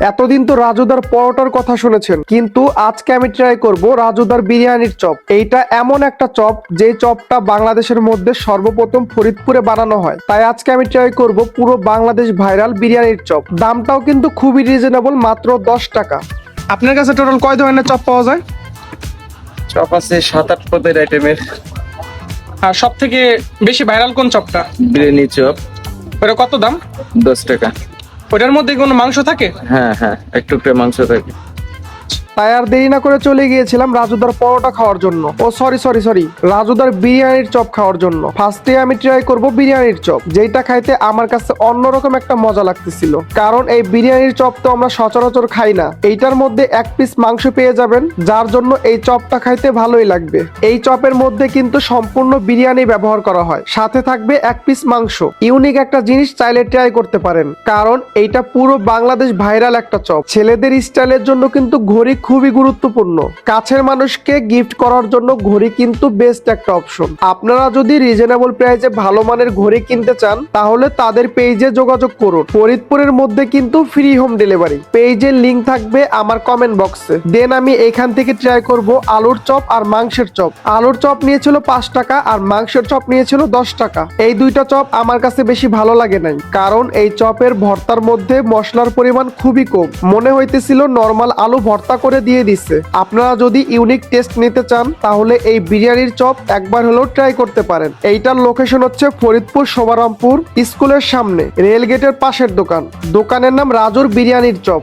এতদিন তো রাজুদার পরোটার কথা শুনেছেন, কিন্তু আজকে আমি ট্রাই করব রাজুদার বিরিয়ানির চপ। এইটা এমন একটা চপ যে চপটা বাংলাদেশের মধ্যে সর্বপ্রথম ফরিদপুরে বানানো হয়। তাই আজকে আমি ট্রাই করব পুরো বাংলাদেশ ভাইরাল বিরিয়ানির চপ। দামটাও কিন্তু খুবই রিজনেবল, মাত্র 10 টাকা। আপনার কাছে টোটাল কয় ধরনের চপ পাওয়া যায়? চপ আছে 7-8 পদের আইটেমের। আর সব থেকে বেশি ভাইরাল কোন চপটা? বিরিয়ানি চপ ওটা কত দাম? 10 টাকা। ওটার মধ্যে কোনো মাংস থাকে? হ্যাঁ হ্যাঁ, একটু একটু মাংস থাকে। তাই আর দেরি না করে চলে গিয়েছিলাম রাজুদার পরোটা খাওয়ার জন্য। ও সরি, রাজুদার বিরিয়ানির চপ খাওয়ার জন্য। ফার্স্টে আমি ট্রাই করব বিরিয়ানির চপ, যেটা খাইতে আমার কাছে অন্যরকম একটা মজা লাগতেছিল। কারণ এই বিরিয়ানির চপ তো আমরা সচরাচর খাই না। এইটার মধ্যে এক পিস মাংস পেয়ে যাবেন, যার জন্য এই চপটা খাইতে ভালোই লাগবে। এই চপের মধ্যে কিন্তু সম্পূর্ণ বিরিয়ানি ব্যবহার করা হয়, সাথে থাকবে এক পিস মাংস। ইউনিক একটা জিনিস, চাইলে ট্রাই করতে পারেন, কারণ এইটা পুরো বাংলাদেশ ভাইরাল একটা চপ। ছেলেদের স্টাইলের জন্য কিন্তু ঘড়ি খুবই গুরুত্বপূর্ণ। কাছের মানুষকে গিফট করার জন্য ঘড়ি কিন্তু বেস্ট একটা অপশন। আপনারা যদি রিজনেবল প্রাইসে ভালো মানের ঘড়ি কিনতে চান, তাহলে তাদের পেজে যোগাযোগ করুন। ফরিদপুরের মধ্যে কিন্তু ফ্রি হোম ডেলিভারি। পেজের লিংক থাকবে আমার কমেন্ট বক্সে। দেন আমি এখান থেকে ট্রাই করব আলুর চপ আর মাংসের চপ। আলুর চপ নিয়েছিল 5 টাকা আর মাংসের চপ নিয়েছিল 10 টাকা। এই দুইটা চপ আমার কাছে বেশি ভালো লাগে নাই, কারণ এই চপের ভর্তার মধ্যে মশলার পরিমাণ খুবই কম। মনে হইতেছিল নরমাল আলু ভর্তা করে দিয়ে দিচ্ছে। আপনারা যদি ইউনিক টেস্ট নিতে চান, তাহলে এই বিরিয়ানির চপ একবার হলেও ট্রাই করতে পারেন। এইটার লোকেশন হচ্ছে ফরিদপুর শোভারামপুর স্কুলের সামনে, রেলগেটের পাশের দোকান। দোকানের নাম রাজুর বিরিয়ানির চপ।